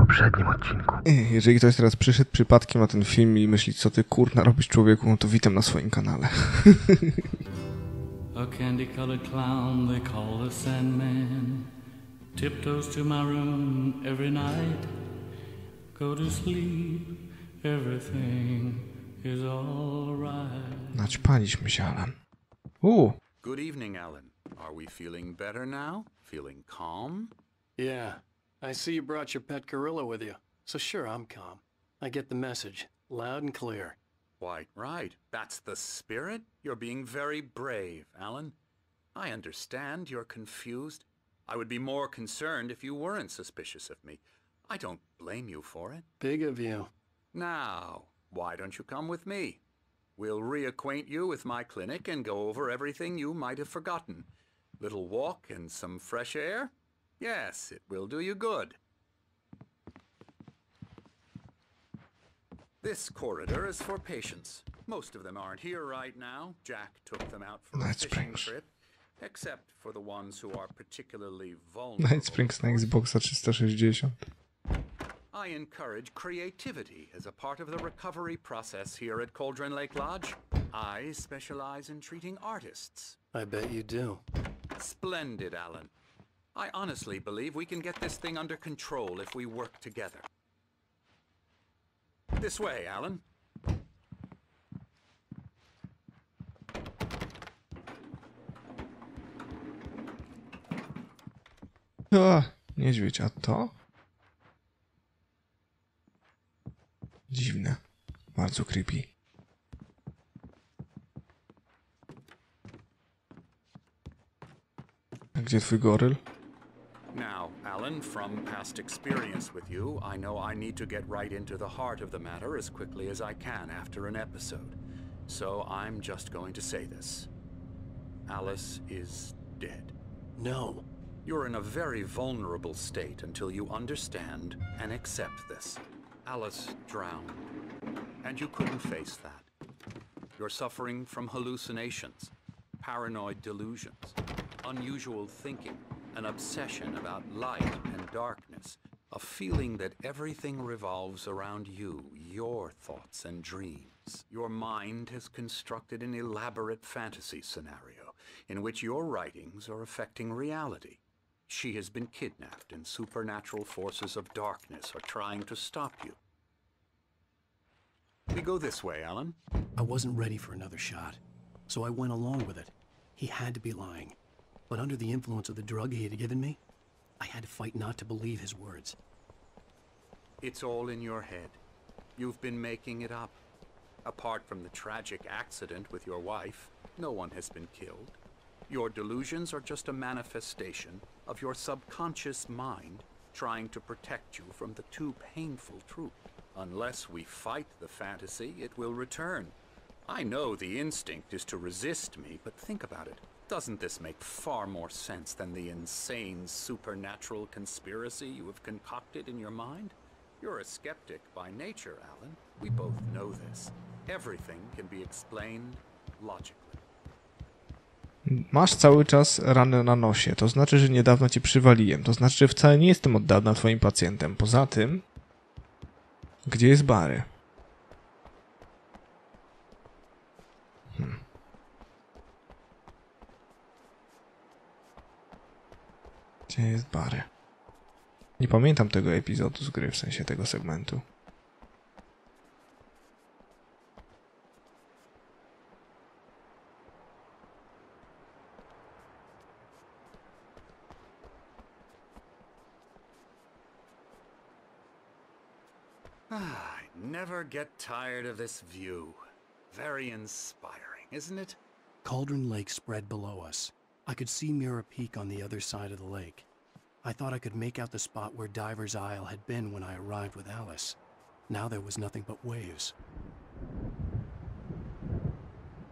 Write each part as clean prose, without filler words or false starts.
poprzednim odcinku. Jeżeli ktoś teraz przyszedł przypadkiem na ten film i myśli, co ty kurna robisz człowieku, no to witam na swoim kanale. A candy-colored clown they call the Sandman tiptoes to my room every night. Go to sleep, everything is all right. Naćpaliśmy się, Alan. Good evening, Alan. Are we feeling better now? Feeling calm? Yeah. I see you brought your pet gorilla with you. So sure, I'm calm. I get the message. Loud and clear. Quite right. That's the spirit. You're being very brave, Alan. I understand you're confused. I would be more concerned if you weren't suspicious of me. I don't blame you for it. Big of you. Now, why don't you come with me? We'll reacquaint you with my clinic and go over everything you might have forgotten. Little walk and some fresh air? Yes, it will do you good. This corridor is for patients. Most of them aren't here right now. Jack took them out for a fishing trip. Except for the ones who are particularly vulnerable. Night Springs na Xboxa 360. I encourage creativity as a part of the recovery process here at Cauldron Lake Lodge. I specialize in treating artists. I bet you do. Splendid, Alan. I honestly believe we can get this thing under control if we work together. This way, Alan. Niedźwiedź, a to? Dziwne. Bardzo creepy. A gdzie twój goryl? Now, Alan, from past experience with you, I know I need to get right into the heart of the matter as quickly as I can after an episode. So I'm just going to say this. Alice is dead. No. You're in a very vulnerable state until you understand and accept this. Alice drowned, and you couldn't face that. You're suffering from hallucinations, paranoid delusions, unusual thinking, an obsession about light and darkness, a feeling that everything revolves around you, your thoughts and dreams. Your mind has constructed an elaborate fantasy scenario in which your writings are affecting reality. She has been kidnapped and supernatural forces of darkness are trying to stop you. We go this way, Alan. I wasn't ready for another shot, so I went along with it. He had to be lying. But under the influence of the drug he had given me, I had to fight not to believe his words. It's all in your head. You've been making it up. Apart from the tragic accident with your wife, no one has been killed. Your delusions are just a manifestation of your subconscious mind trying to protect you from the too painful truth. Unless we fight the fantasy, it will return. I know the instinct is to resist me, but think about it. Doesn't this make far more sense than the insane supernatural conspiracy you have concocted in your mind? You're a skeptic by nature, Alan. We both know this. Everything can be explained logically. Masz cały czas ranę na nosie. To znaczy, że niedawno cię przywaliłem. To znaczy, że wcale nie jestem od dawna twoim pacjentem. Poza tym... Gdzie jest Barry? Gdzie jest Barry? Nie pamiętam tego epizodu z gry, w sensie tego segmentu. I never get tired of this view. Very inspiring, isn't it? Cauldron Lake spread below us. I could see Mirror Peak on the other side of the lake. I thought I could make out the spot where Diver's Isle had been when I arrived with Alice. Now there was nothing but waves.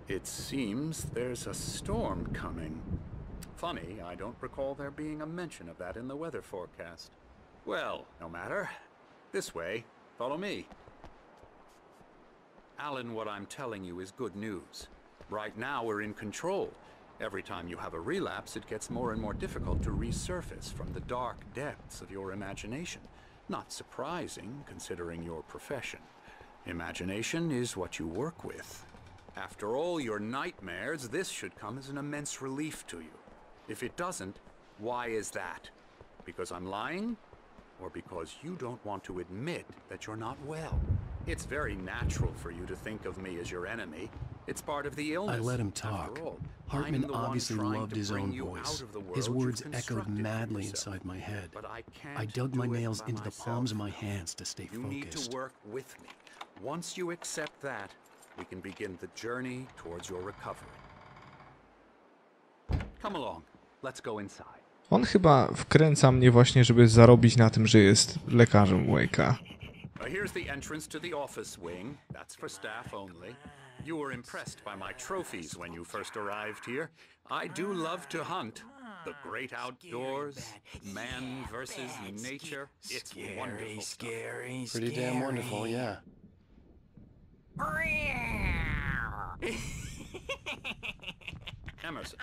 It seems there's a storm coming. Funny, I don't recall there being a mention of that in the weather forecast. Well, no matter. This way. Follow me. Alan, what I'm telling you is good news. Right now we're in control. Every time you have a relapse, it gets more and more difficult to resurface from the dark depths of your imagination. Not surprising, considering your profession. Imagination is what you work with. After all your nightmares, this should come as an immense relief to you. If it doesn't, why is that? Because I'm lying? Or because you don't want to admit that you're not well? It's very natural for you to think of me as your enemy. It's part of the illness. I let him talk. Hartman obviously loved his own voice. His words echoed madly inside my head. I dug my nails into the palms of my hands to stay focused. You need to work with me. Once you accept that, we can begin the journey towards your recovery. Come along. Let's go inside. On chyba wkręca mnie właśnie, żeby zarobić na tym, że jest lekarzem Wake'a. Here's the entrance to the office wing. That's for staff only. You were impressed by my trophies when you first arrived here. I do love to hunt. The great outdoors, man versus nature. It's wonderful. Scary. Pretty damn wonderful, yeah. Emerson.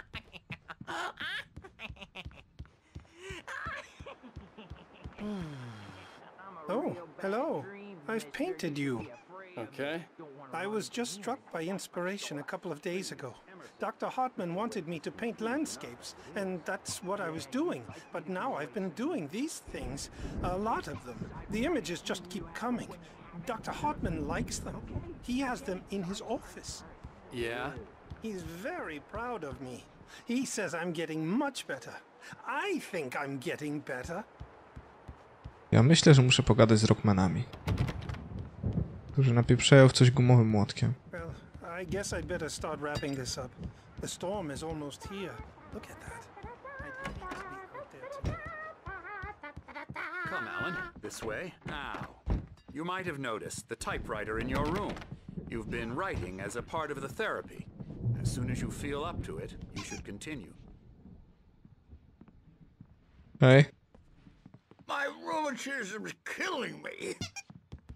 Oh, hello. I've painted you. Okay. I was just struck by inspiration a couple of days ago. Dr. Hartman wanted me to paint landscapes, and that's what I was doing. But now I've been doing these things, a lot of them. The images just keep coming. Dr. Hartman likes them. He has them in his office. Yeah? He's very proud of me. He says I'm getting much better. I think I'm getting better. Ja myślę, że muszę pogadać z rockmanami, którzy napieprzają w coś gumowym młotkiem. Well, I guess I'd better start wrapping this up. The storm is almost here. Look at that. I'd hate to be out there today. Come, Alan. This way. Now. You might have noticed the typewriter in your room. You've been writing as a part of the therapy. As soon as you feel up to it, you should continue. Hej. My rheumatism's killing me.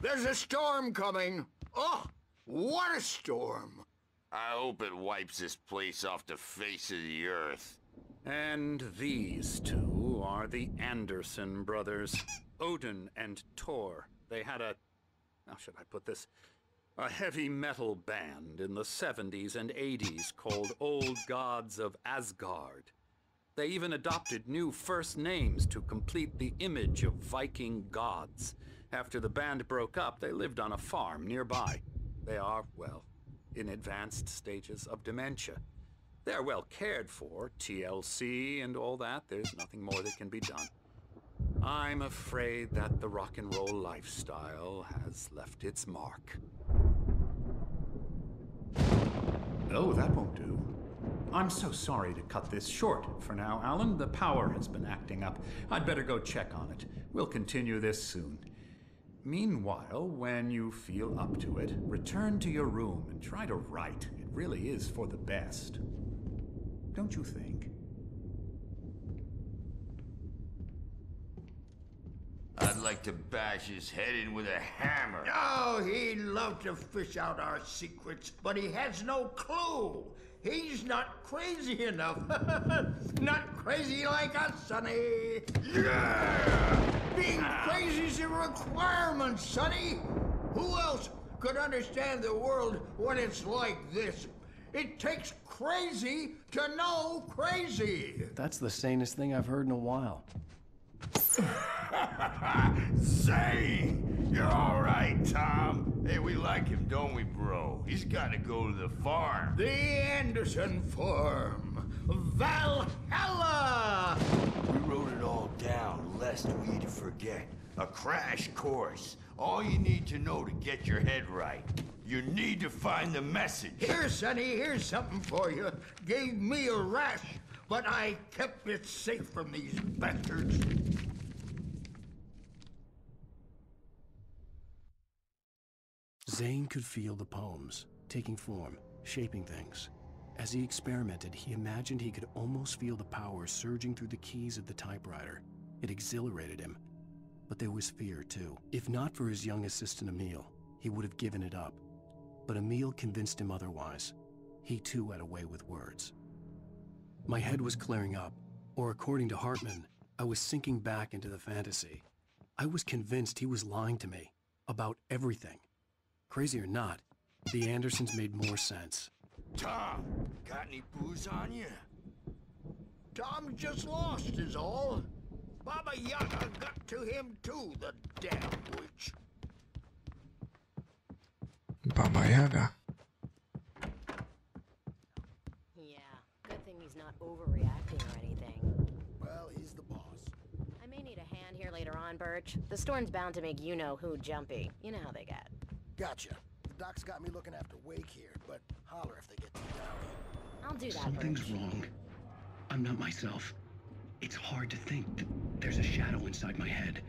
There's a storm coming. Oh, what a storm. I hope it wipes this place off the face of the earth. And these two are the Anderson brothers, Odin and Thor. They had a, how should I put this, a heavy metal band in the 70s and 80s called Old Gods of Asgard. They even adopted new first names to complete the image of Viking gods. After the band broke up, they lived on a farm nearby. They are, well, in advanced stages of dementia. They're well cared for, TLC and all that. There's nothing more that can be done. I'm afraid that the rock and roll lifestyle has left its mark. Oh, that won't do. I'm so sorry to cut this short for now, Alan. The power has been acting up. I'd better go check on it. We'll continue this soon. Meanwhile, when you feel up to it, return to your room and try to write. It really is for the best. Don't you think? I'd like to bash his head in with a hammer. Oh, he'd love to fish out our secrets, but he has no clue. He's not crazy enough. Not crazy like us, Sonny. Yeah! Being crazy's a requirement, Sonny. Who else could understand the world when it's like this? It takes crazy to know crazy. That's the sanest thing I've heard in a while. Zane! You're all right, Tom. Hey, we like him, don't we, bro? He's got to go to the farm. The Anderson farm. Valhalla! We wrote it all down, lest we forget. A crash course. All you need to know to get your head right. You need to find the message. Here, Sonny, here's something for you. Gave me a rash, but I kept it safe from these bastards. Zane could feel the poems, taking form, shaping things. As he experimented, he imagined he could almost feel the power surging through the keys of the typewriter. It exhilarated him. But there was fear, too. If not for his young assistant Emil, he would have given it up. But Emil convinced him otherwise. He too had a way with words. My head was clearing up, or according to Hartman, I was sinking back into the fantasy. I was convinced he was lying to me about everything. Crazy or not, the Andersons made more sense. Tom, got any booze on you? Tom just lost is all. Baba Yaga got to him too, the damn witch. Baba Yaga. Yeah, good thing he's not overreacting or anything. Well, he's the boss. I may need a hand here later on, Birch. The storm's bound to make you-know-who jumpy. You know how they get. Gotcha. The doc's got me looking after Wake here, but holler if they get too down. I'll do that, Something's Birch. wrong. I'm not myself. It's hard to think that there's a shadow inside my head.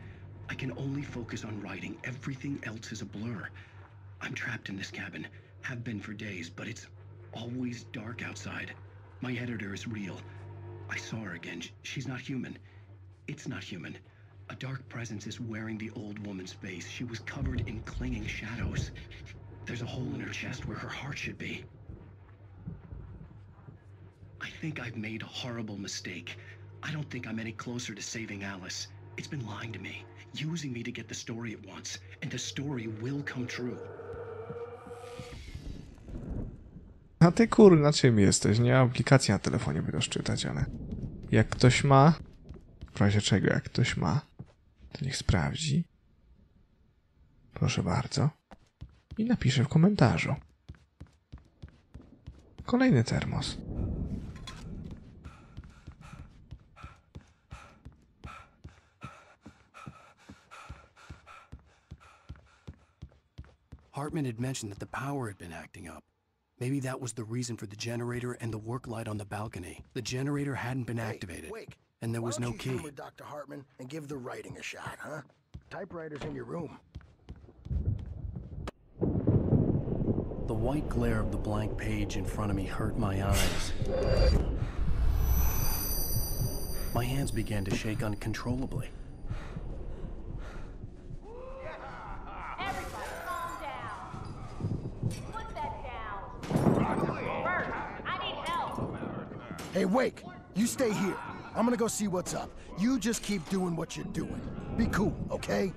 I can only focus on writing. Everything else is a blur. I'm trapped in this cabin. Have been for days, but it's always dark outside. My editor is real. I saw her again. She's not human. It's not human. A dark presence is wearing the old woman's face. She was covered in clinging shadows. There's a hole in her chest where her heart should be. I think I've made a horrible mistake. I don't think I'm any closer to saving Alice. It's been lying to me, using me to get the story it wants, and the story will come true. A ty kurna czym jesteś? Nie mam aplikacji na telefonie, by to szczytać, ale jak ktoś ma, w razie czego jak ktoś ma, to niech sprawdzi. Proszę bardzo. I napisze w komentarzu. Kolejny termos. Hartman had mentioned that the power had been acting up. Maybe that was the reason for the generator and the work light on the balcony. The generator hadn't been activated, Wake. and there was Why no don't you key. humor Dr. Hartman and give the writing a shot, huh? Typewriter's in your room. The white glare of the blank page in front of me hurt my eyes. My hands began to shake uncontrollably. Everybody, calm down. Put that down. Birch, I need help. Hey, Wake, you stay here. I'm gonna go see what's up. You just keep doing what you're doing. Be cool, okay?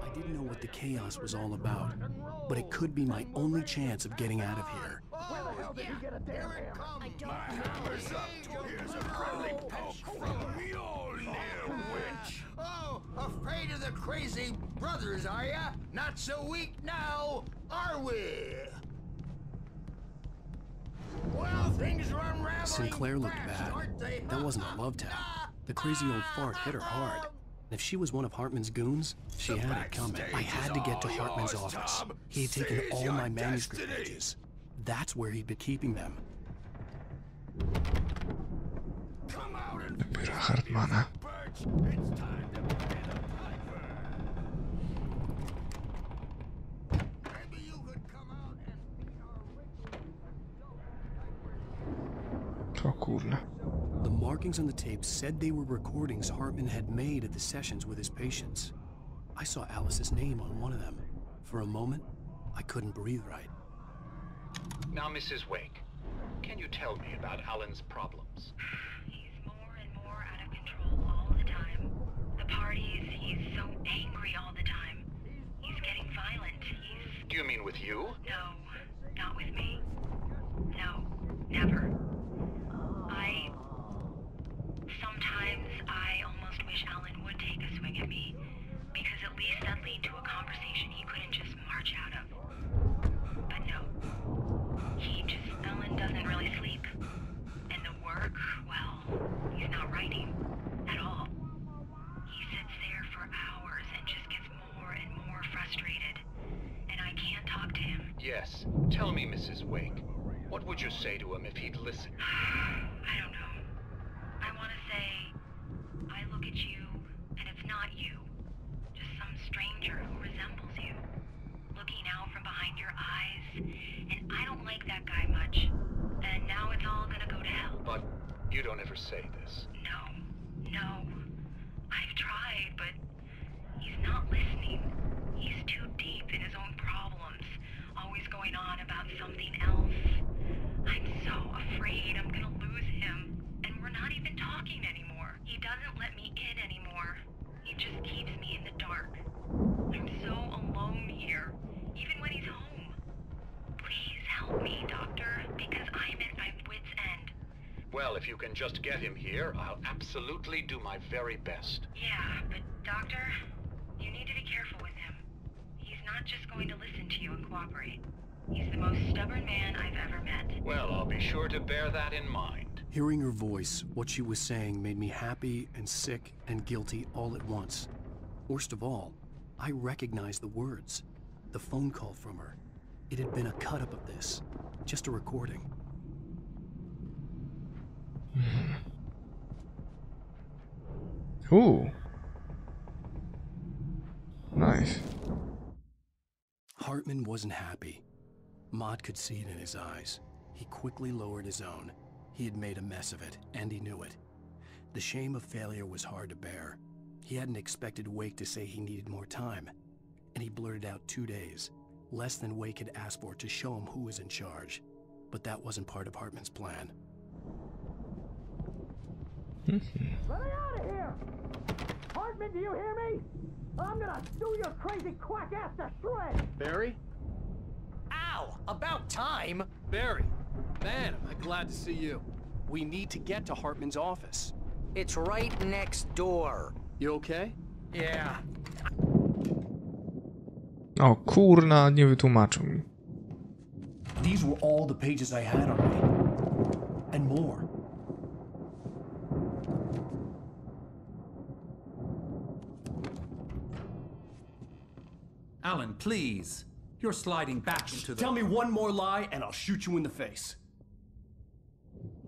I didn't know what the chaos was all about, but it could be my only chance of getting out of here. Where the hell did you get a damn hammer? I don't Hammer's up. Here's a friendly poke from Mjolnir, witch. Oh, afraid of the crazy brothers, are ya? Not so weak now, are we? Well, things are unraveling Sinclair looked fast, bad. aren't they? That wasn't a love tap. The crazy old fart hit her hard. And if she was one of Hartman's goons, she had it coming. I had to get to Hartman's office. He had taken all my manuscript pages. That's where he'd been keeping them. Come out and Do biura Hartmana. Birch. It's time to pay the piper. Maybe you could come out and meet our ritual. O kurna. The markings on the tape said they were recordings Hartman had made at the sessions with his patients. I saw Alice's name on one of them. For a moment, I couldn't breathe right. Now, Mrs. Wake, can you tell me about Alan's problems? He's more and more out of control all the time. The parties, he's so angry all the time. He's getting violent. Do you mean with you? No, not with me. No, never. Sometimes I almost wish Alan would take a swing at me, because at least that lead to a conversation he couldn't just march out of. But no. Alan doesn't really sleep. And the work, well, he's not writing at all. He sits there for hours and just gets more and more frustrated. And I can't talk to him. Yes. Tell me, Mrs. Wake, what would you say to him if he'd listen? I don't know. I want to say, I look at you, and it's not you. Just some stranger who resembles you. Looking out from behind your eyes, and I don't like that guy much. And now it's all gonna go to hell. But you don't ever say this. No. I've tried, but he's not listening. He's too deep in his own problems, always going on about something else. I'm so afraid I'm gonna lose him. can just get him here, I'll absolutely do my very best. Yeah, but Doctor, you need to be careful with him. He's not just going to listen to you and cooperate. He's the most stubborn man I've ever met. Well, I'll be sure to bear that in mind. Hearing her voice, what she was saying made me happy and sick and guilty all at once. Worst of all, I recognized the words. The phone call from her. It had been a cut-up of this. Just a recording. Ooh. Nice. Hartman wasn't happy. Maud could see it in his eyes. He quickly lowered his own. He had made a mess of it, and he knew it. The shame of failure was hard to bear. He hadn't expected Wake to say he needed more time, and he blurted out 2 days, less than Wake had asked for to show him who was in charge. But that wasn't part of Hartman's plan. Let me out of here! Hartman, do you hear me? I'm gonna sue your crazy quack ass to shreds! Barry? Ow! About time! Barry! Man, am I glad to see you. We need to get to Hartman's office. It's right next door. You okay? Yeah. O kurna, nie wytłumaczył mi. These were all the pages I had on me. And more. Alan, please. You're sliding back into the... Tell me one more lie and I'll shoot you in the face.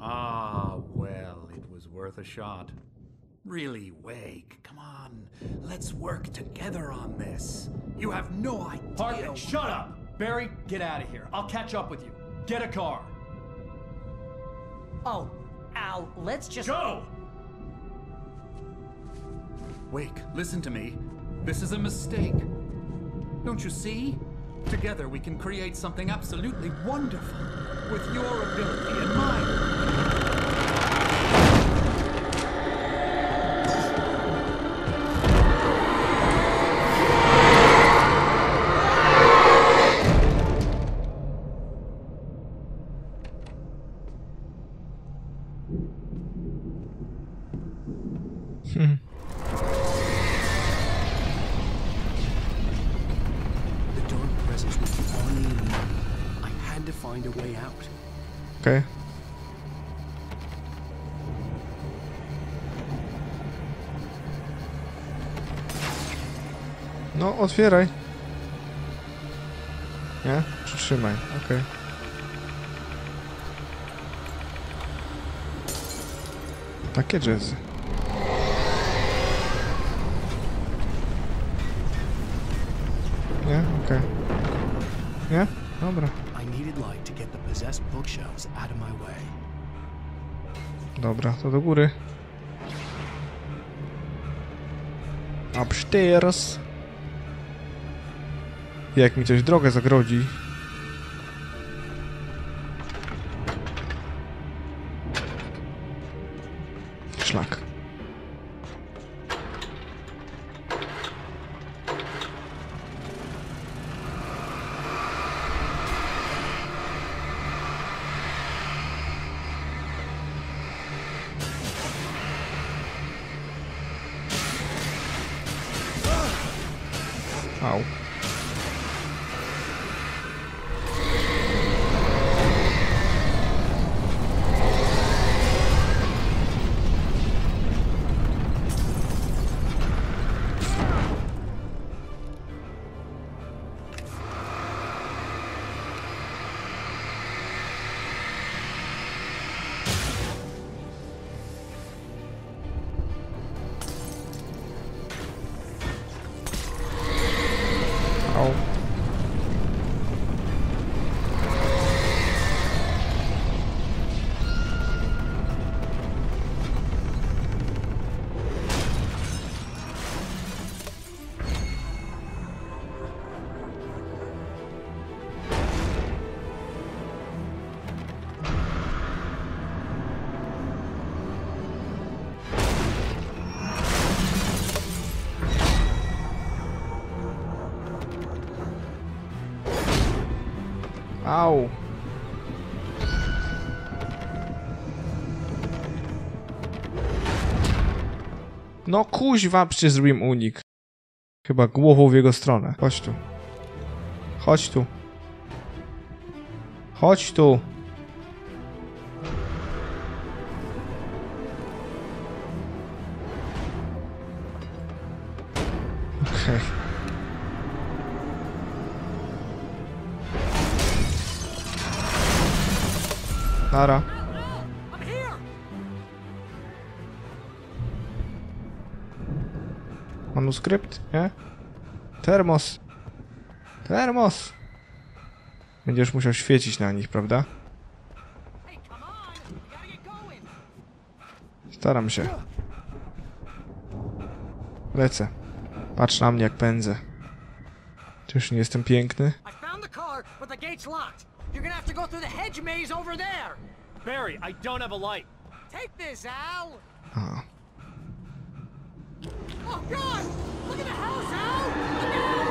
Ah, well, it was worth a shot. Really, Wake, come on. Let's work together on this. You have no idea... Hartman, shut up! Barry, get out of here. I'll catch up with you. Get a car. Oh, Al, let's just... Go! Wake, listen to me. This is a mistake. Don't you see? Together we can create something absolutely wonderful. With your ability and mine. Okej. No, otwieraj. Nie? Przytrzymaj, okej. Takie jazzy. Nie? Okej. Nie? Dobra. Dobra, to do góry. Upstairs. Jak mi coś drogę zagrodzi. Szlak. Au. Au. No kuźwa, przecież zrobiłem unik. Chyba głową w jego stronę. Chodź tu. Chodź tu. Chodź tu. Okej. Nara. Manuskrypt? Nie? Termos. Termos. Będziesz musiał świecić na nich, prawda? Staram się. Lecę. Patrz na mnie, jak pędzę. Czyż nie jestem piękny? Barry, I don't have a light. Take this, Al. Aha. Oh God! Look at the house, Al! Look out!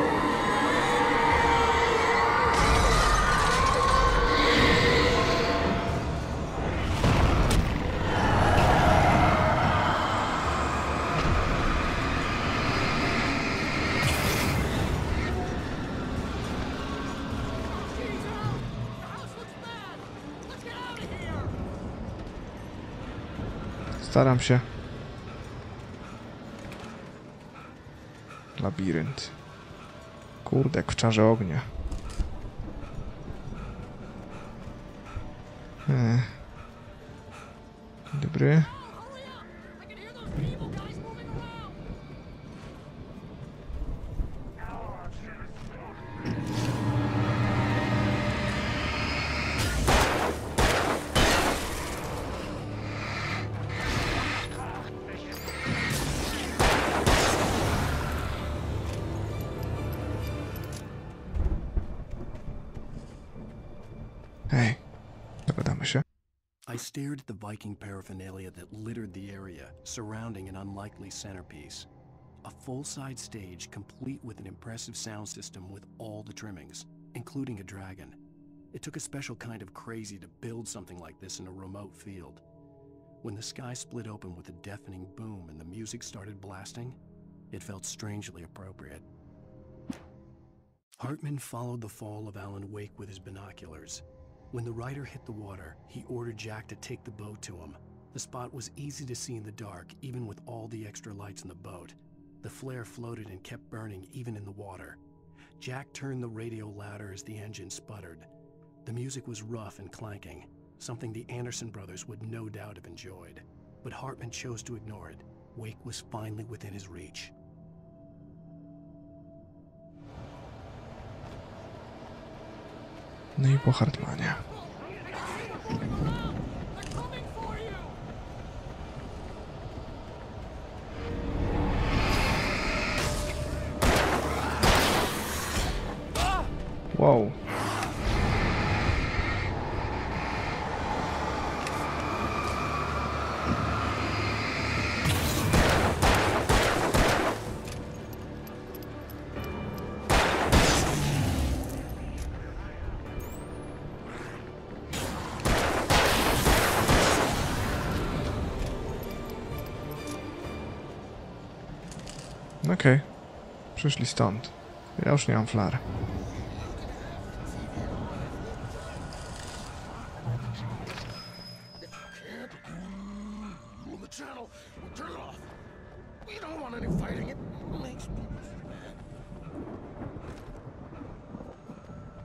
Staram się. Labirynt. Kurde, jak w czarze ognia. Dzień dobry. Hej, dogadamy się. I stared at the Viking paraphernalia that littered the area, surrounding an unlikely centerpiece. A full-side stage complete with an impressive sound system with all the trimmings, including a dragon. It took a special kind of crazy to build something like this in a remote field. When the sky split open with a deafening boom and the music started blasting, it felt strangely appropriate. Hartman followed the fall of Alan Wake with his binoculars. When the rider hit the water, he ordered Jack to take the boat to him. The spot was easy to see in the dark, even with all the extra lights in the boat. The flare floated and kept burning even in the water. Jack turned the radio louder as the engine sputtered. The music was rough and clanking, something the Anderson brothers would no doubt have enjoyed. But Hartman chose to ignore it. Wake was finally within his reach. No i po Hartmanie. Wow. Okej. Przyszli stąd. Ja już nie mam flar.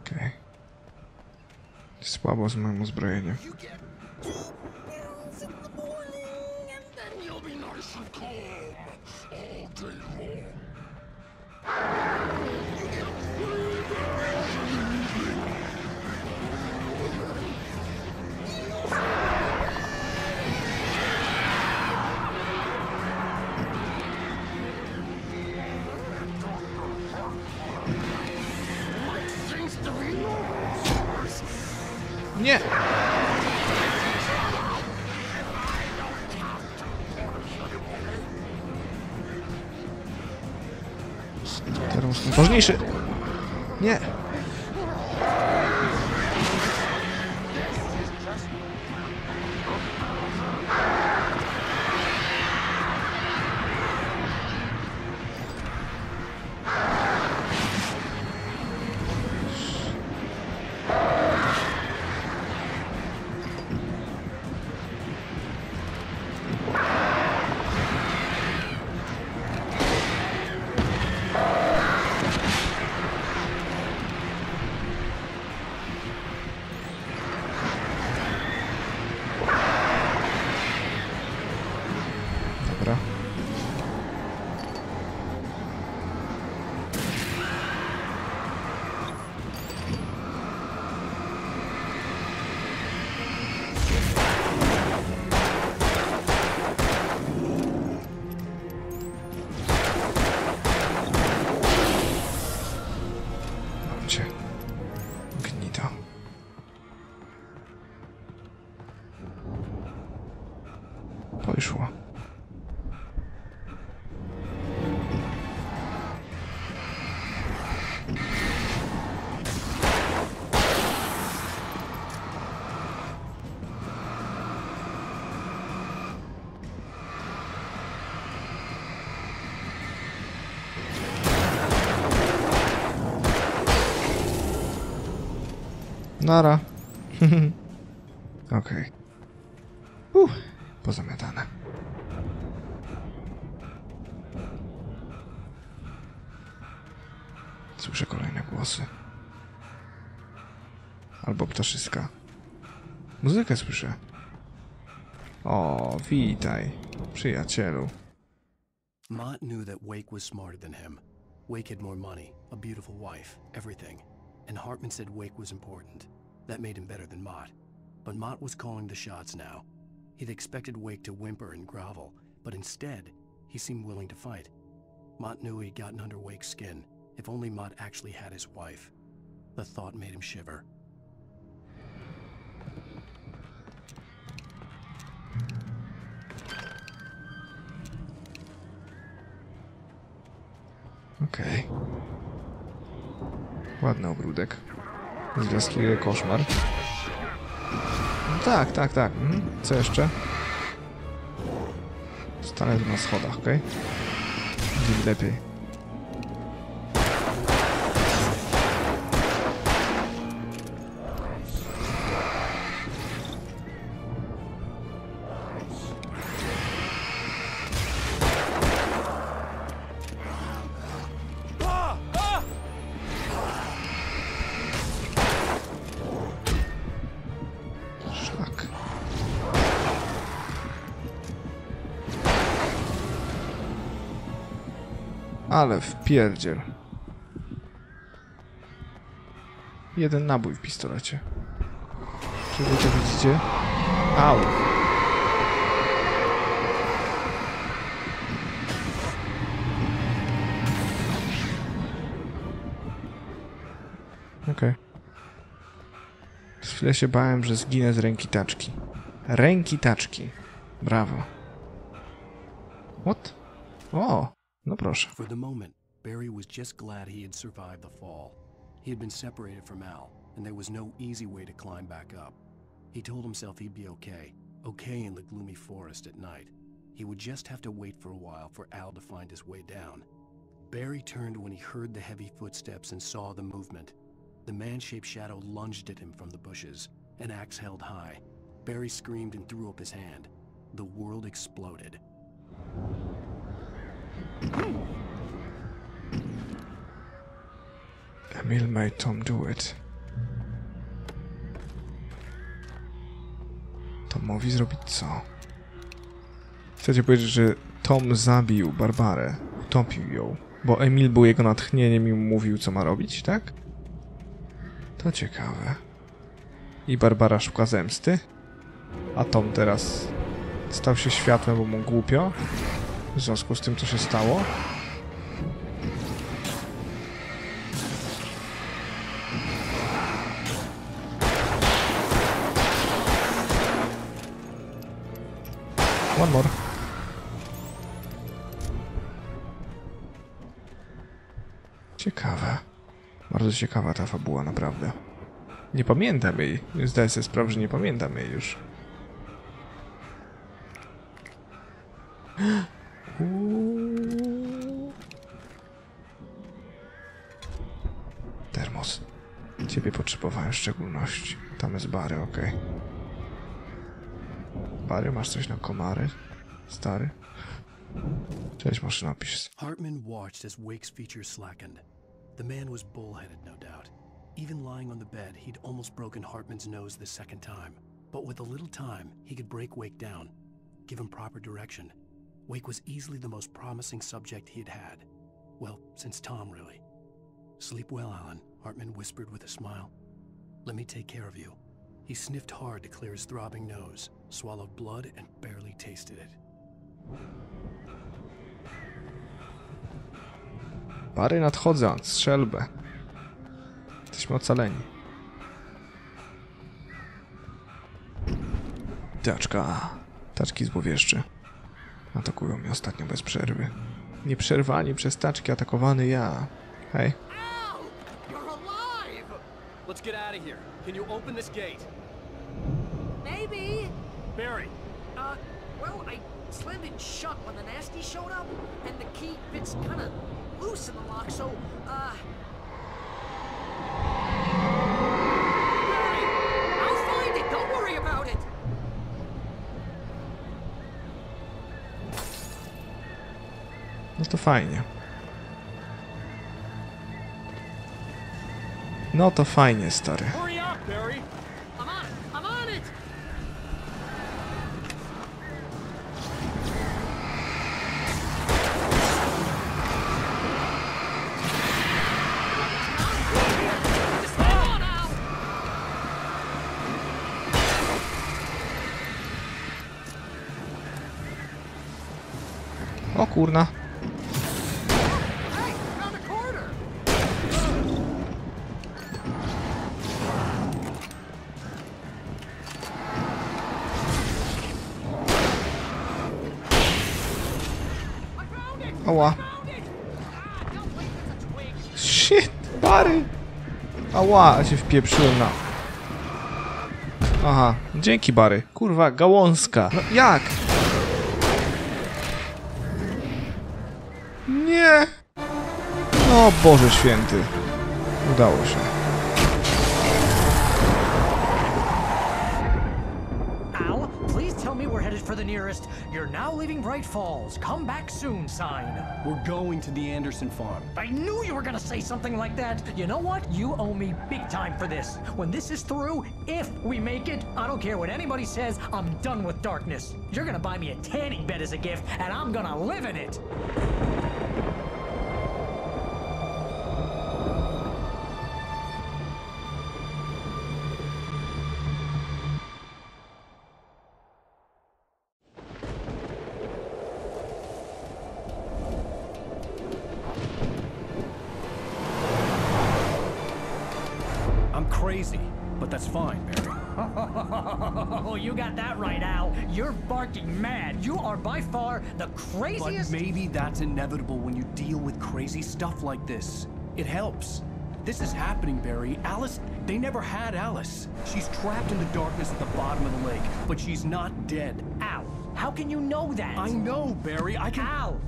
Okej. Słabo z moim uzbrojeniem. Nie! Teraz ważniejszy! Nie! Dobra. Mam cię. Gnito. Poszło. Nara. Okej. Pozamiatane. Słyszę kolejne głosy. Albo ptaszyska. Muzykę słyszę. O, witaj, przyjacielu. Mott knew that Wake was smarter than him. Wake had more money, a beautiful wife, everything. And Hartman said Wake was important. That made him better than Mott. But Mott was calling the shots now. He'd expected Wake to whimper and grovel, but instead, he seemed willing to fight. Mott knew he'd gotten under Wake's skin. If only Mott actually had his wife. The thought made him shiver. Okej. Ładny ogródek. Z jaskini koszmar. No tak. Co jeszcze? Stanę tu na schodach, okej? Będzie lepiej. Ale wpierdziel. Jeden nabój w pistolecie. Czy wy to widzicie? Au! Okej. Przez chwilę się bałem, że zginę z ręki taczki. Ręki taczki. Brawo. What? O! No proszę. For the moment, Barry was just glad he had survived the fall. He had been separated from Al, and there was no easy way to climb back up. He told himself he'd be okay in the gloomy forest at night. He would just have to wait for a while for Al to find his way down. Barry turned when he heard the heavy footsteps and saw the movement. The man-shaped shadow lunged at him from the bushes, an axe held high. Barry screamed and threw up his hand. The world exploded. Emil made Tom do it. Tomowi zrobić co? Chcecie powiedzieć, że Tom zabił Barbarę, utopił ją, bo Emil był jego natchnieniem i mówił, co ma robić, tak? To ciekawe. I Barbara szuka zemsty? A Tom teraz stał się światłem, bo mu głupio? W związku z tym, co się stało? One more. Ciekawe. Bardzo ciekawa ta fabuła, naprawdę. Nie pamiętam jej. Zdaję sobie sprawę, że nie pamiętam jej już. Termos. Ciebie potrzebowałem w szczególności. Tam jest Barry, okej. Barry, masz coś na komary? Stary? Cześć, maszynopis. Hartman watched as Wake's features slackened. The man was bullheaded, no doubt. Even lying on the bed, he'd almost broken Hartman's nose the second time. But with a little time, he could break Wake down, give him proper direction. Wake was easily the most promising subject he'd had. Well, since Tom, really. Sleep well, Alan, Hartman whispered with a smile. Let me take care of you. He sniffed hard to clear his throbbing nose, swallowed blood, and barely tasted it. Pary nadchodzą, strzelbę. Jesteśmy ocaleni. Taczka. Taczki złowieszczy. Atakują mnie ostatnio bez przerwy. Nieprzerwani przez taczki atakowany ja. Hej. Let's get out of here. Can you open this gate? Maybe. Barry. Well, I slammed it shut when the nasty showed up, and the key fits kind of loose in the lock, so, Barry, I'll find it. Don't worry about it. No to fajnie. No to fajnie, stary. Hurry up, Barry. I'm on it. I'm on it. O kurna. Ała. Shit, Barry. Ała, się wpieprzyłem na... Aha, dzięki Barry. Kurwa, gałązka. No jak? Nie. O Boże święty. Udało się. For the nearest, you're now leaving Bright Falls. Come back soon sign. We're going to the Anderson farm. I knew you were gonna say something like that. You know what? You owe me big time for this. When this is through, if we make it, I don't care what anybody says, I'm done with darkness. You're gonna buy me a tanning bed as a gift, and I'm gonna live in it. Crazy, but that's fine, Barry. Oh, you got that right, Al. You're barking mad. You are by far the craziest... But maybe that's inevitable when you deal with crazy stuff like this. It helps. This is happening, Barry. Alice, they never had Alice. She's trapped in the darkness at the bottom of the lake, but she's not dead. Al, how can you know that? I know, Barry. I can... Al,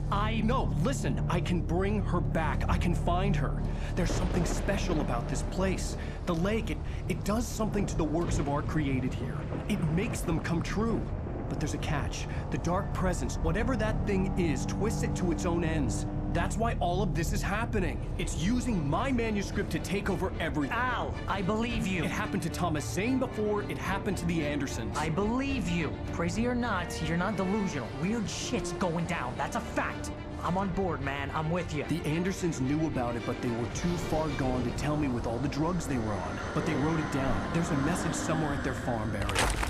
No, listen. I can bring her back. I can find her. There's something special about this place. The lake, it does something to the works of art created here. It makes them come true. But there's a catch. The dark presence, whatever that thing is, twists it to its own ends. That's why all of this is happening. It's using my manuscript to take over everything. Al, I believe you. It happened to Thomas Zane before, it happened to the Andersons. I believe you. Crazy or not, you're not delusional. Weird shit's going down. That's a fact. I'm on board, man. I'm with you. The Andersons knew about it, but they were too far gone to tell me with all the drugs they were on. But they wrote it down. There's a message somewhere at their farm, Barry.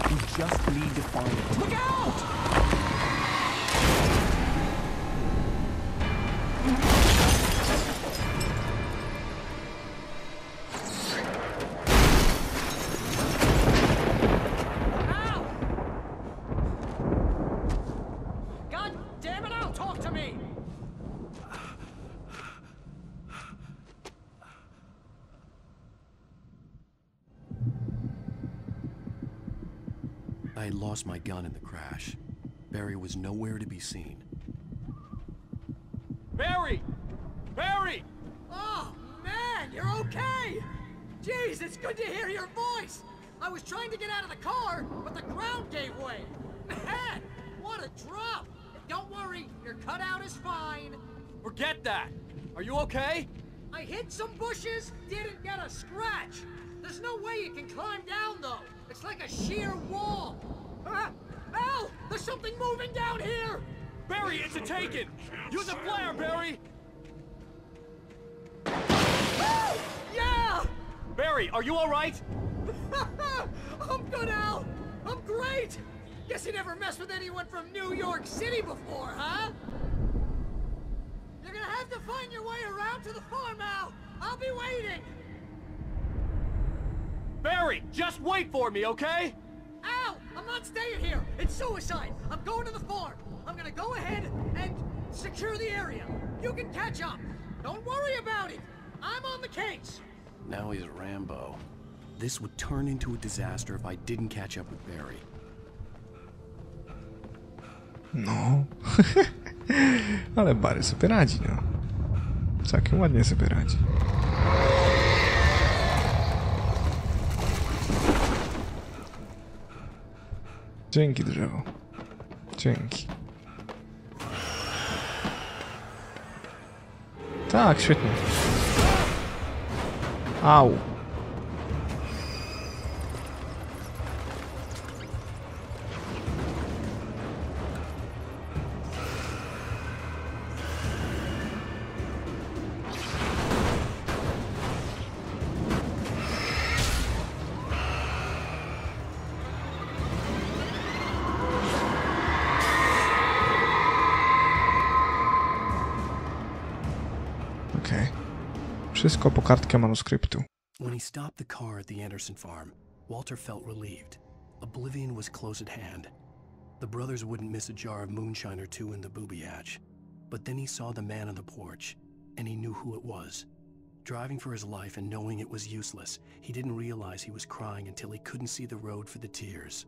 We just need to find it. Look out! I had lost my gun in the crash. Barry was nowhere to be seen. Barry! Barry! Oh, man, you're okay! Jeez, it's good to hear your voice! I was trying to get out of the car, but the ground gave way. Man, what a drop! Don't worry, your cutout is fine. Forget that! Are you okay? I hit some bushes, didn't get a scratch. There's no way you can climb down, though. It's like a sheer wall. Al, there's something moving down here! Barry, it's a taken! Use a flare, Barry! Yeah! Barry, are you alright? I'm good, Al! I'm great! Guess you never messed with anyone from New York City before, huh? You're gonna have to find your way around to the farm, Al! I'll be waiting! Barry, just wait for me, okay? Al! I'm not staying here! It's suicide! I'm going to the farm! I'm gonna go ahead and secure the area. You can catch up. Don't worry about it. I'm on the case. Now he's Rambo. This would turn into a disaster if I didn't catch up with Barry. No. Ale Barry sobie radzi, no. Całkiem ładnie sobie radzi. Dzięki, drzewo. Dzięki. Tak, świetnie. Au. Wszystko po kartkę manuskryptu. When he stopped the car at the Anderson farm, Walter felt relieved. Oblivion was close at hand. The brothers wouldn't miss a jar of moonshine or two in the booby hatch. But then he saw the man on the porch, and he knew who it was. Driving for his life and knowing it was useless, he didn't realize he was crying until he couldn't see the road for the tears.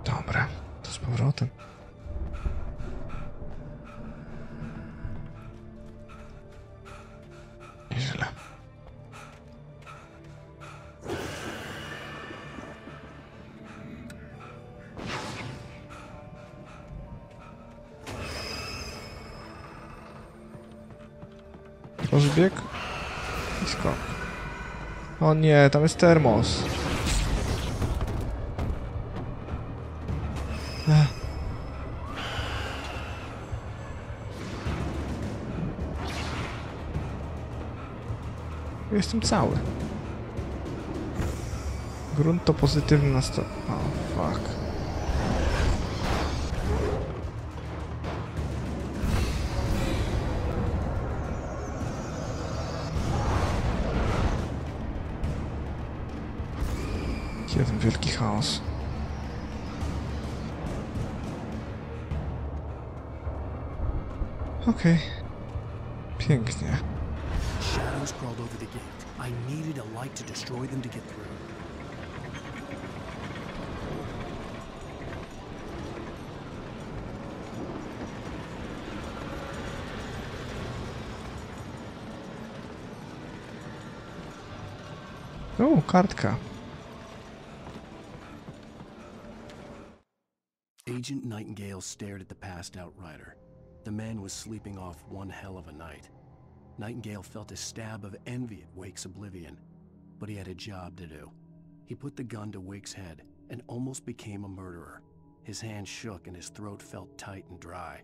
Dobra, to z powrotem. Źle. Rozbieg i skok. O nie, tam jest termos. Jestem cały. Grunt to pozytywny następ. O, fuck. Jeden wielki chaos. Okej. Pięknie. Shadows crawled over the gate. I needed a light to destroy them to get through. O, kartka. Agent Nightingale stared at the passed out rider. The man was sleeping off one hell of a night. Nightingale felt a stab of envy at Wake's oblivion, but he had a job to do. He put the gun to Wake's head and almost became a murderer. His hand shook and his throat felt tight and dry.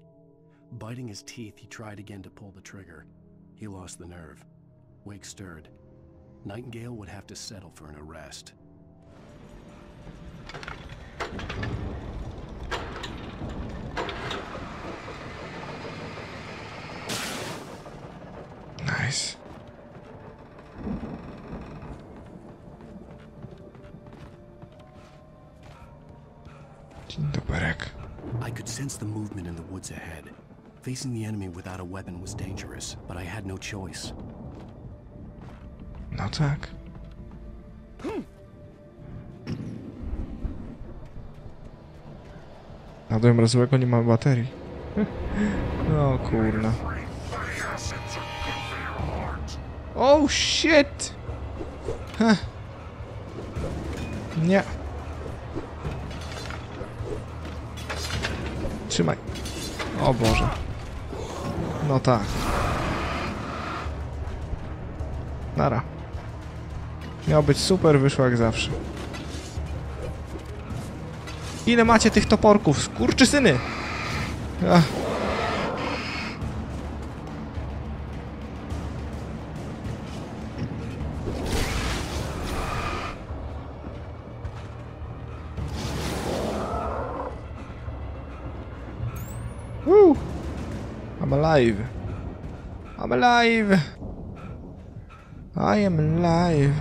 Biting his teeth, he tried again to pull the trigger. He lost the nerve. Wake stirred. Nightingale would have to settle for an arrest. Nice. Dzień doberek. I could sense the movement in the woods ahead. Facing the enemy without a weapon was dangerous, but I had no choice. No tak. A do mrozłego nie ma baterii. No kurna. Oh shit! Huh. Nie. Trzymaj. O Boże. No tak. Nara. Miało być super, wyszło jak zawsze. Ile macie tych toporków? Skurczysyny! Ach. Woo! I'm alive. I'm alive. I am alive.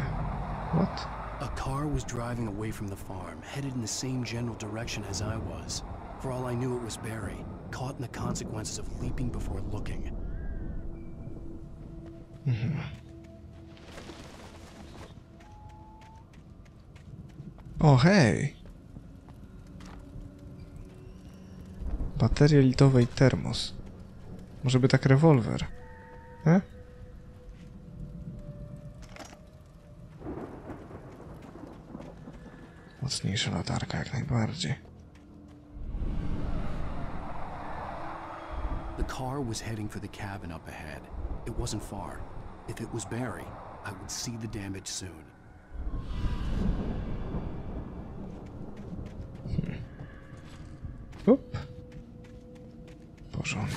What? A car was driving away from the farm, headed in the same general direction as I was. For all I knew, it was Barry, caught in the consequences of leaping before looking. O, hej! Bateria litowa i termos. Może by tak rewolwer? Mocniejsza latarka jak najbardziej. The car was heading for the cabin up ahead. It wasn't far. If it was Barry, I would see the damage soon. Up. Porządnie.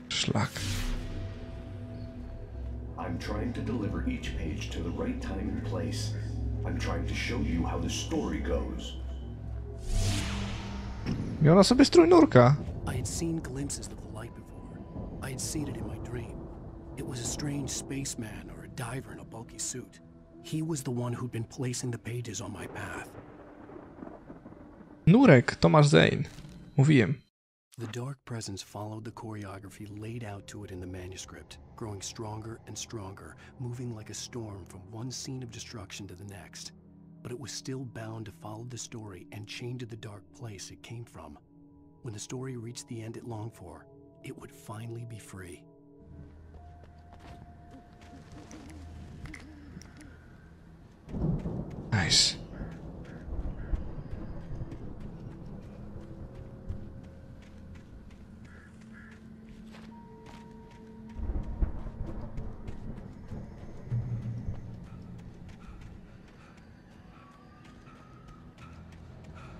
Szlak. I'm trying to deliver each page to the right time and place. I'm trying to show you how the story goes. Miała sobie strój nurka. I had seen glimpses of the light before. I had seen it in my dream. It was a strange spaceman or a diver in a bulky suit. He was the one who'd been placing the pages on my path. Nurek, Tomasz Zane. Mówiłem. The dark presence followed the choreography laid out to it in the manuscript, growing stronger and stronger, moving like a storm from one scene of destruction to the next. But it was still bound to follow the story and chained to the dark place it came from. When the story reached the end it longed for, it would finally be free. Nice.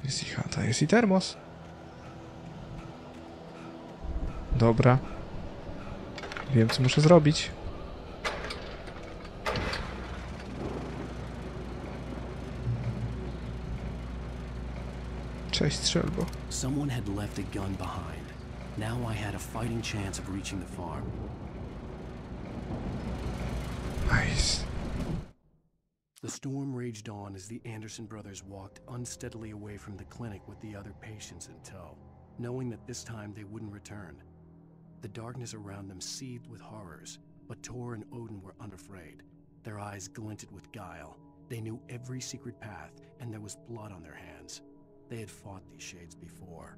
Jest i chata, jest i termos. Dobra. Wiem, co muszę zrobić. Cześć, strzelbo. Someone had left a gun behind. Now I had a fighting chance of reaching the farm. Nice. The storm raged on as the Anderson brothers walked unsteadily away from the clinic with the other patients in tow, knowing that this time they wouldn't return. The darkness around them seethed with horrors, but Tor and Odin were unafraid. Their eyes glinted with guile. They knew every secret path, and there was blood on their hands. They had fought these shades before.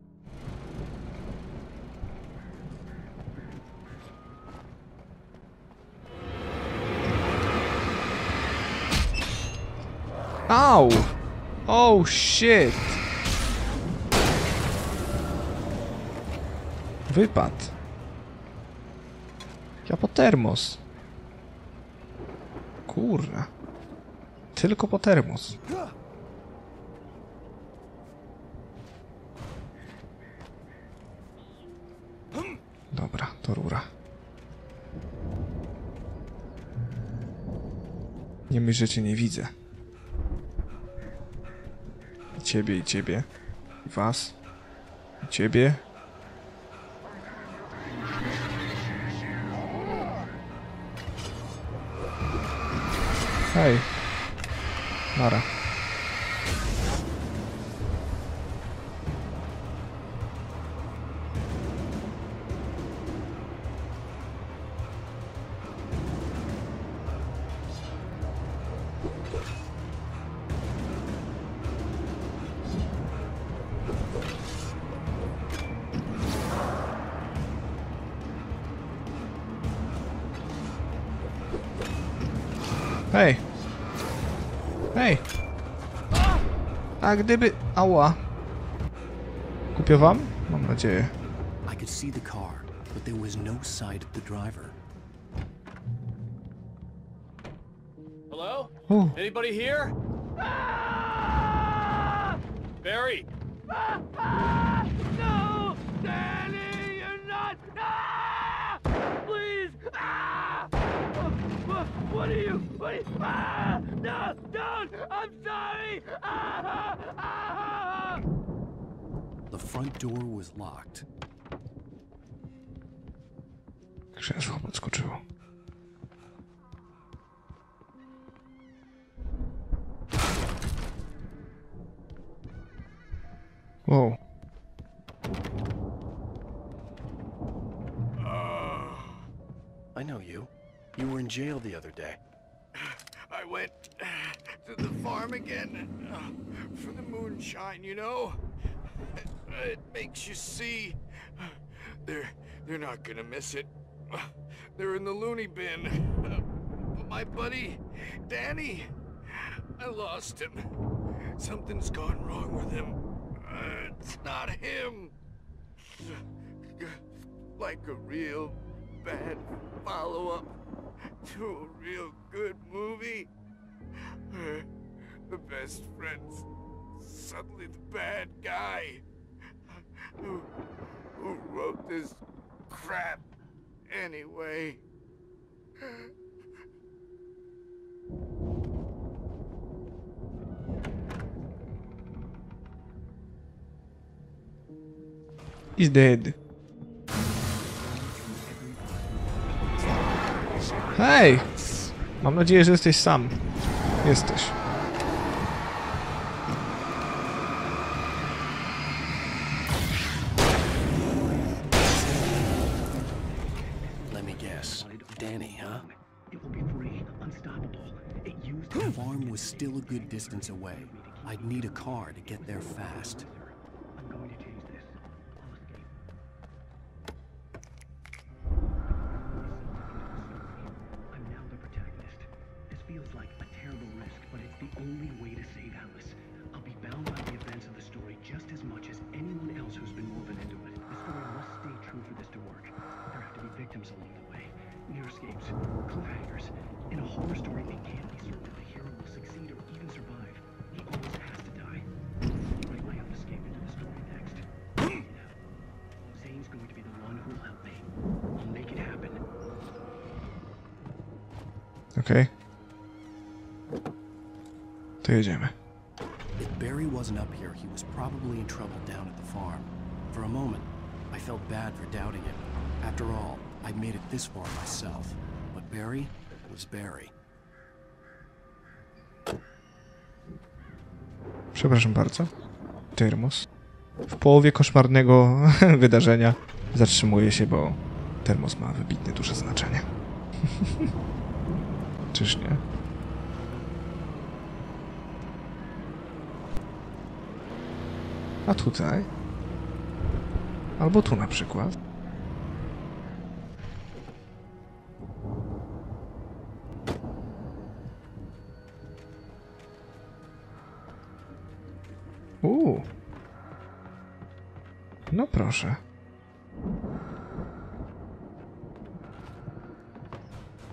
Ow! Oh shit! Wypad. Ja po termos. Kurwa. Tylko po termos. Dobra, to rura. Nie myśl, że cię nie widzę. I ciebie, i ciebie. I was. I ciebie. Hej. Nara. Hej! Hej! A gdyby... Ała! Kupię wam? Mam nadzieję. I could see the car, but there was no sight of the driver. Hello? Oh. Anybody here? Barry! No! Danny, you're not! Please! What are you? No! Don't! I'm sorry! The front door was locked. Krzesło podskoczyło. Wow. I know you. You were in jail the other day. I went to the farm again for the moonshine, you know? It makes you see. They're not gonna miss it. They're in the loony bin. But my buddy, Danny, I lost him. Something's gone wrong with him. It's not him. Like a real bad follow-up to a real good movie. The best friend's suddenly the bad guy. Who wrote this crap anyway? He's dead. Hej! Mam nadzieję, że jesteś sam. Jesteś. Let me guess. Danny, huh? It will be free, unstoppable. The farm was still a good distance away. I'd need a car to get there fast. I'm going to change this. I'll escape. I'm now the protagonist. This feels like a terrible risk, but it's the only way to save Alice. I'll be bound by the events of the story just as much as anyone else who's been woven into it. The story must stay true for this to work. There have to be victims along the way. Near escapes, cliffhangers. In a horror story, it can't be certain that the hero will succeed or even survive. He always has to die. Bring my own escape into the story next. Zane's going to be the one who will help me. I'll make it happen. Okej. To jedziemy. If Barry wasn't up here, he was probably in trouble down at the farm. For a moment, I felt bad for doubting him. After all, I'd made it this far myself. But Barry was Barry. Przepraszam bardzo. Termos. W połowie koszmarnego wydarzenia zatrzymuje się, bo termos ma wybitnie duże znaczenie. Czyż nie? A tutaj? Albo tu na przykład. No proszę.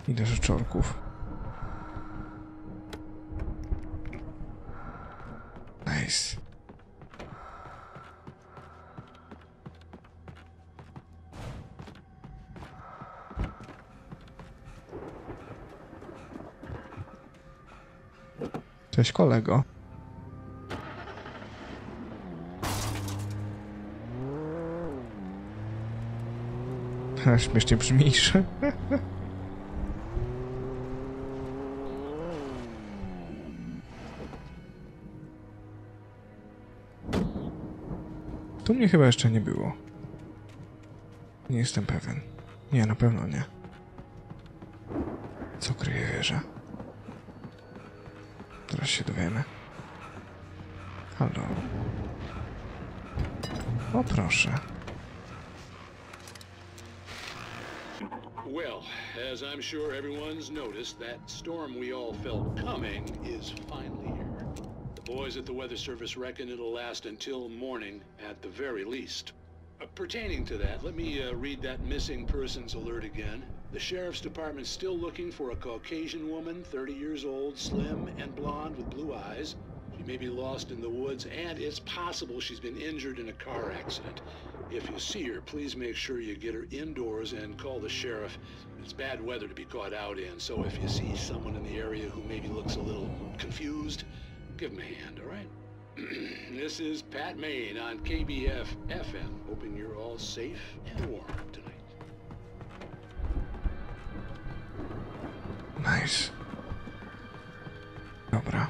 Ile rzeczorków. Nice. Cześć kolego. Śmiesznie brzmisz. Tu mnie chyba jeszcze nie było. Nie jestem pewien. Nie, na pewno nie. Co kryje wieża? Teraz się dowiemy. Halo. O proszę. Well, as I'm sure everyone's noticed, that storm we all felt coming is finally here. The boys at the Weather Service reckon it'll last until morning at the very least. Pertaining to that, let me read that missing persons alert again. The sheriff's department's still looking for a Caucasian woman, 30 years old, slim and blonde with blue eyes. She may be lost in the woods, and it's possible she's been injured in a car accident. If you see her, please make sure you get her indoors and call the sheriff. It's bad weather to be caught out in, so if you see someone in the area who maybe looks a little confused, give them a hand, all right? This is Pat Maine on KBF FM, hoping you're all safe and warm tonight. Nice. Dobra.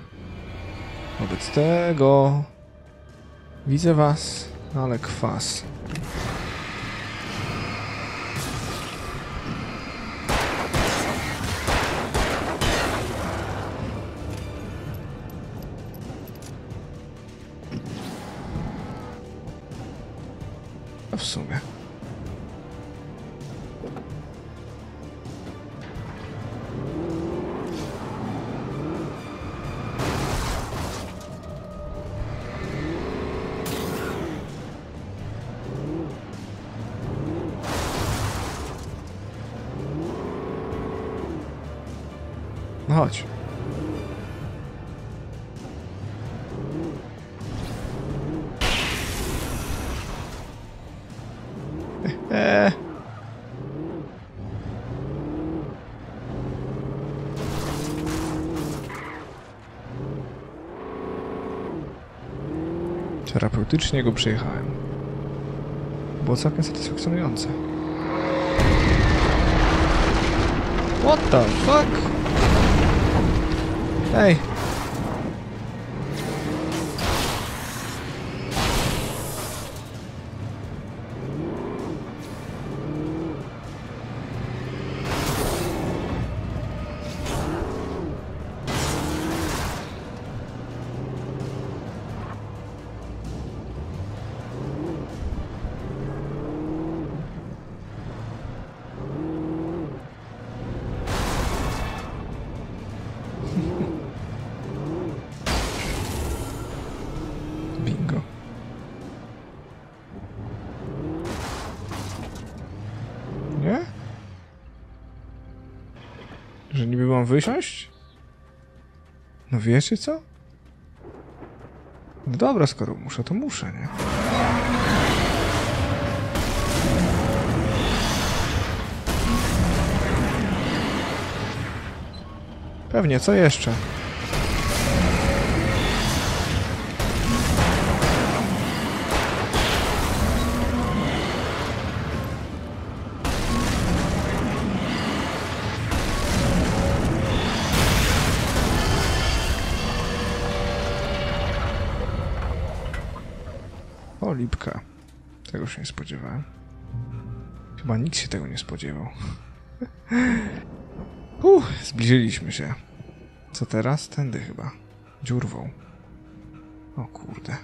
Wobec tego... Widzę was, ale kwas. No w sumie. No chodź. Terapeutycznie go przejechałem. Było całkiem satysfakcjonujące. What the fuck? Ej! Bingo. Nie? Że niby mam wysiąść? No wiecie co? No dobra, skoro muszę, to muszę, nie? Pewnie, co jeszcze? O, lipka. Tego się nie spodziewałem. Chyba nikt się tego nie spodziewał. Zbliżyliśmy się. Co teraz? Tędy chyba. Dziurwą. O kurde.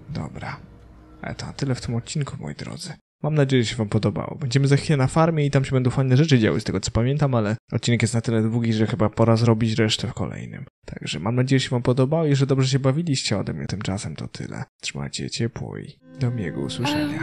Dobra. Ale to na tyle w tym odcinku, moi drodzy. Mam nadzieję, że się wam podobało. Będziemy za chwilę na farmie i tam się będą fajne rzeczy działy, z tego co pamiętam, ale odcinek jest na tyle długi, że chyba pora zrobić resztę w kolejnym. Także mam nadzieję, że się wam podobało i że dobrze się bawiliście ode mnie. Tymczasem to tyle. Trzymajcie ciepło i do miłego usłyszenia.